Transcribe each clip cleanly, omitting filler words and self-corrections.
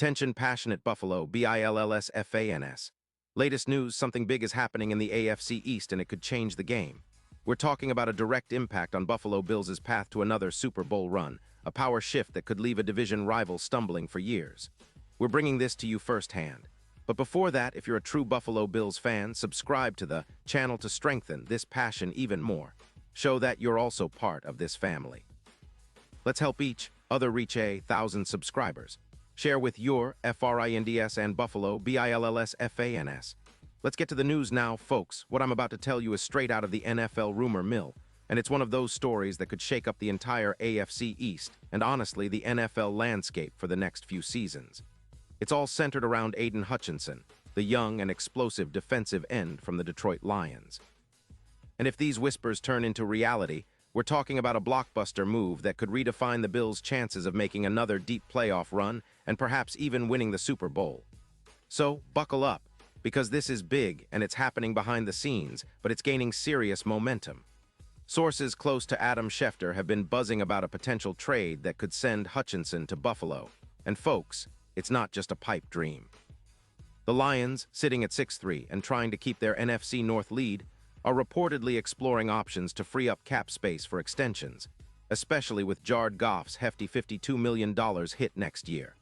Attention passionate Buffalo, BILLSFANS. Latest news, something big is happening in the AFC East and it could change the game. We're talking about a direct impact on Buffalo Bills' path to another Super Bowl run, a power shift that could leave a division rival stumbling for years. We're bringing this to you firsthand. But before that, if you're a true Buffalo Bills fan, subscribe to the channel to strengthen this passion even more. Show that you're also part of this family. Let's help each other reach 1,000 subscribers. Share with your FRINDS and Buffalo BILLSFANS. Let's get to the news now, folks. What I'm about to tell you is straight out of the NFL rumor mill, and it's one of those stories that could shake up the entire AFC East and honestly the NFL landscape for the next few seasons. It's all centered around Aiden Hutchinson, the young and explosive defensive end from the Detroit Lions. And if these whispers turn into reality, we're talking about a blockbuster move that could redefine the Bills' chances of making another deep playoff run and perhaps even winning the Super Bowl. So, buckle up, because this is big and it's happening behind the scenes, but it's gaining serious momentum. Sources close to Adam Schefter have been buzzing about a potential trade that could send Hutchinson to Buffalo. And folks, it's not just a pipe dream. The Lions, sitting at 6-3 and trying to keep their NFC North lead, are reportedly exploring options to free up cap space for extensions, especially with Jared Goff's hefty $52 million hit next year.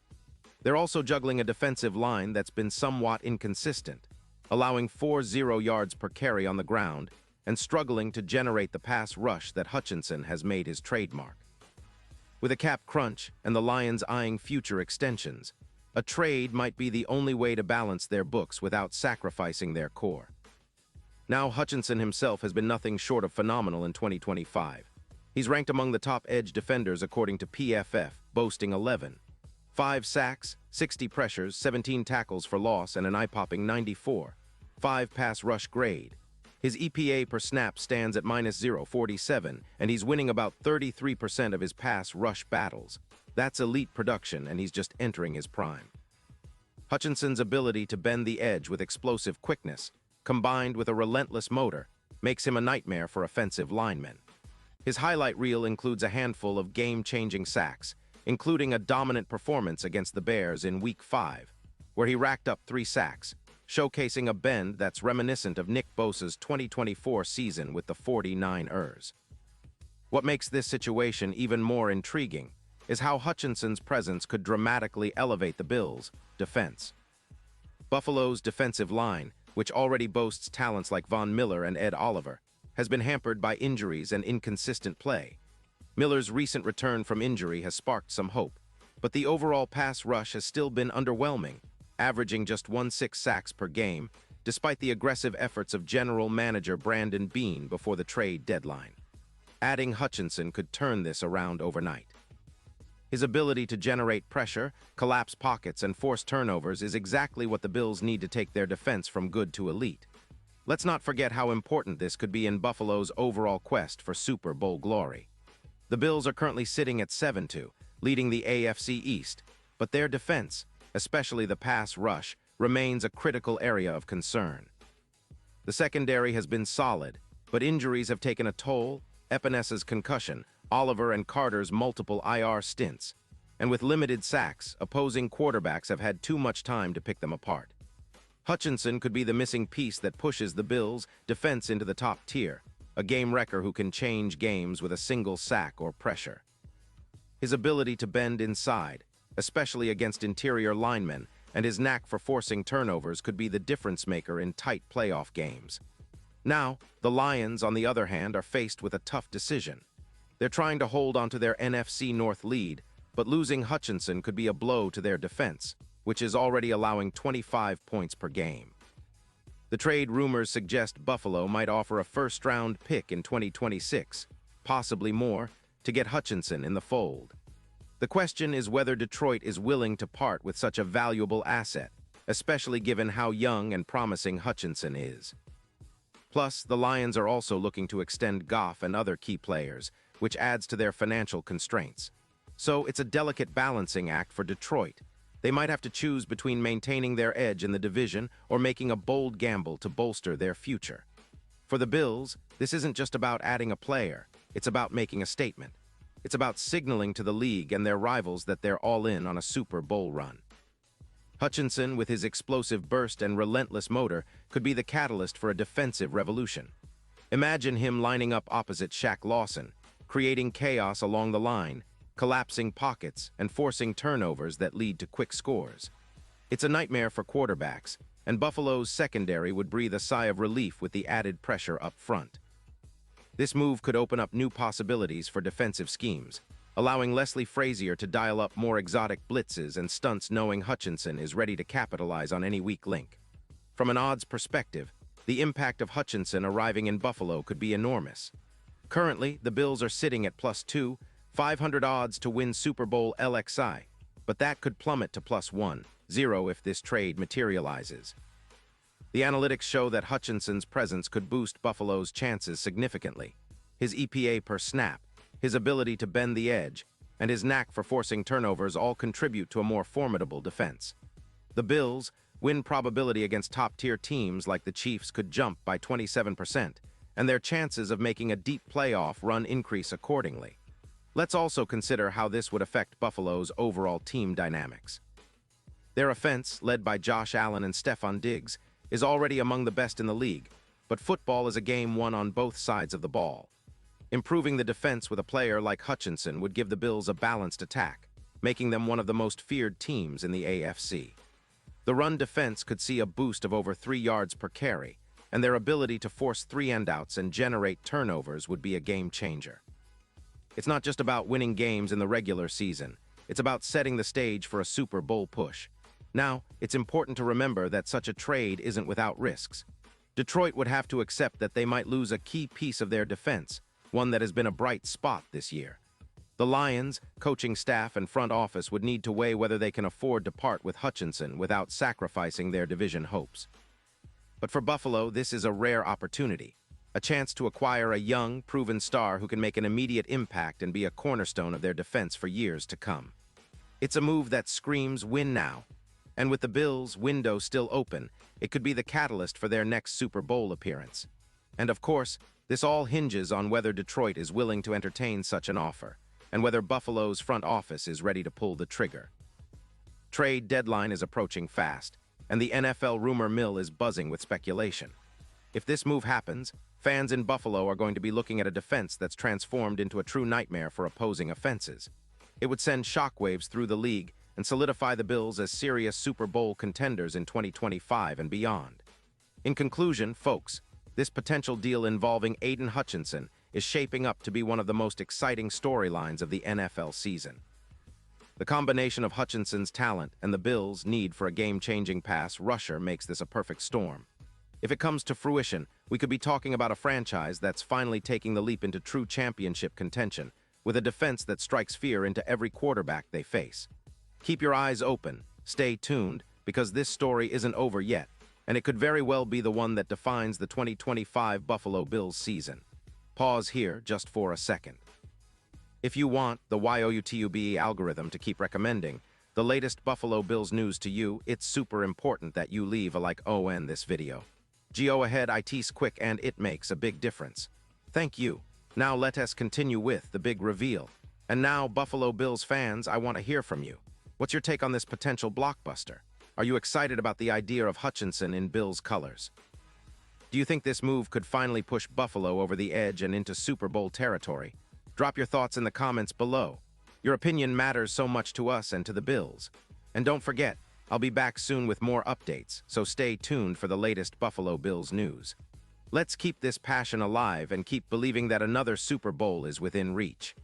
They're also juggling a defensive line that's been somewhat inconsistent, allowing 4.0 yards per carry on the ground and struggling to generate the pass rush that Hutchinson has made his trademark. With a cap crunch and the Lions eyeing future extensions, a trade might be the only way to balance their books without sacrificing their core. Now, Hutchinson himself has been nothing short of phenomenal in 2025. He's ranked among the top edge defenders according to PFF, boasting 11. 5 sacks, 60 pressures, 17 tackles for loss, and an eye-popping 94. 5 pass rush grade. His EPA per snap stands at -0.47, and he's winning about 33% of his pass rush battles. That's elite production, and he's just entering his prime. Hutchinson's ability to bend the edge with explosive quickness, combined with a relentless motor, makes him a nightmare for offensive linemen. His highlight reel includes a handful of game-changing sacks, including a dominant performance against the Bears in Week 5, where he racked up 3 sacks, showcasing a bend that's reminiscent of Nick Bosa's 2024 season with the 49ers. What makes this situation even more intriguing is how Hutchinson's presence could dramatically elevate the Bills' defense. Buffalo's defensive line, which already boasts talents like Von Miller and Ed Oliver, has been hampered by injuries and inconsistent play. Miller's recent return from injury has sparked some hope, but the overall pass rush has still been underwhelming, averaging just 1.6 sacks per game, despite the aggressive efforts of general manager Brandon Beane before the trade deadline. Adding Hutchinson could turn this around overnight. His ability to generate pressure, collapse pockets, and force turnovers is exactly what the Bills need to take their defense from good to elite. Let's not forget how important this could be in Buffalo's overall quest for Super Bowl glory. The Bills are currently sitting at 7-2, leading the AFC East, but their defense, especially the pass rush, remains a critical area of concern. The secondary has been solid, but injuries have taken a toll. Epenesa's concussion, Oliver and Carter's multiple IR stints, and with limited sacks, opposing quarterbacks have had too much time to pick them apart. Hutchinson could be the missing piece that pushes the Bills' defense into the top tier, a game wrecker who can change games with a single sack or pressure. His ability to bend inside, especially against interior linemen, and his knack for forcing turnovers could be the difference maker in tight playoff games. Now, the Lions, on the other hand, are faced with a tough decision. They're trying to hold onto their NFC North lead, but losing Hutchinson could be a blow to their defense, which is already allowing 25 points per game. The trade rumors suggest Buffalo might offer a first-round pick in 2026, possibly more, to get Hutchinson in the fold. The question is whether Detroit is willing to part with such a valuable asset, especially given how young and promising Hutchinson is. Plus, the Lions are also looking to extend Goff and other key players, which adds to their financial constraints. So it's a delicate balancing act for Detroit. They might have to choose between maintaining their edge in the division or making a bold gamble to bolster their future. For the Bills, this isn't just about adding a player, it's about making a statement. It's about signaling to the league and their rivals that they're all in on a Super Bowl run. Hutchinson, with his explosive burst and relentless motor, could be the catalyst for a defensive revolution. Imagine him lining up opposite Shaq Lawson, creating chaos along the line, collapsing pockets, and forcing turnovers that lead to quick scores. It's a nightmare for quarterbacks, and Buffalo's secondary would breathe a sigh of relief with the added pressure up front. This move could open up new possibilities for defensive schemes, allowing Leslie Frazier to dial up more exotic blitzes and stunts, knowing Hutchinson is ready to capitalize on any weak link. From an odds perspective, the impact of Hutchinson arriving in Buffalo could be enormous. Currently, the Bills are sitting at +2, 500 odds to win Super Bowl LXI, but that could plummet to +1.0 if this trade materializes. The analytics show that Hutchinson's presence could boost Buffalo's chances significantly. His EPA per snap, his ability to bend the edge, and his knack for forcing turnovers all contribute to a more formidable defense. The Bills' win probability against top-tier teams like the Chiefs could jump by 27%, and their chances of making a deep playoff run increase accordingly. Let's also consider how this would affect Buffalo's overall team dynamics. Their offense, led by Josh Allen and Stefon Diggs, is already among the best in the league, but football is a game won on both sides of the ball. Improving the defense with a player like Hutchinson would give the Bills a balanced attack, making them one of the most feared teams in the AFC. The run defense could see a boost of over 3 yards per carry, and their ability to force 3-and-outs and generate turnovers would be a game changer. It's not just about winning games in the regular season, it's about setting the stage for a Super Bowl push. Now, it's important to remember that such a trade isn't without risks. Detroit would have to accept that they might lose a key piece of their defense, one that has been a bright spot this year. The Lions, coaching staff, and front office would need to weigh whether they can afford to part with Hutchinson without sacrificing their division hopes. But for Buffalo, this is a rare opportunity, a chance to acquire a young, proven star who can make an immediate impact and be a cornerstone of their defense for years to come. It's a move that screams win now. And with the Bills' window still open, it could be the catalyst for their next Super Bowl appearance. And of course, this all hinges on whether Detroit is willing to entertain such an offer, and whether Buffalo's front office is ready to pull the trigger. Trade deadline is approaching fast, and the NFL rumor mill is buzzing with speculation. If this move happens, fans in Buffalo are going to be looking at a defense that's transformed into a true nightmare for opposing offenses. It would send shockwaves through the league and solidify the Bills as serious Super Bowl contenders in 2025 and beyond. In conclusion, folks, this potential deal involving Aiden Hutchinson is shaping up to be one of the most exciting storylines of the NFL season. The combination of Hutchinson's talent and the Bills' need for a game-changing pass rusher makes this a perfect storm. If it comes to fruition, we could be talking about a franchise that's finally taking the leap into true championship contention, with a defense that strikes fear into every quarterback they face. Keep your eyes open, stay tuned, because this story isn't over yet, and it could very well be the one that defines the 2025 Buffalo Bills season. Pause here just for a second. If you want the YOUTUBE algorithm to keep recommending the latest Buffalo Bills news to you, it's super important that you leave a like on this video. Go ahead, it's quick and it makes a big difference. Thank you. Now let us continue with the big reveal. And now, Buffalo Bills fans, I want to hear from you. What's your take on this potential blockbuster? Are you excited about the idea of Hutchinson in Bills colors? Do you think this move could finally push Buffalo over the edge and into Super Bowl territory? Drop your thoughts in the comments below. Your opinion matters so much to us and to the Bills. And don't forget, I'll be back soon with more updates, so stay tuned for the latest Buffalo Bills news. Let's keep this passion alive and keep believing that another Super Bowl is within reach.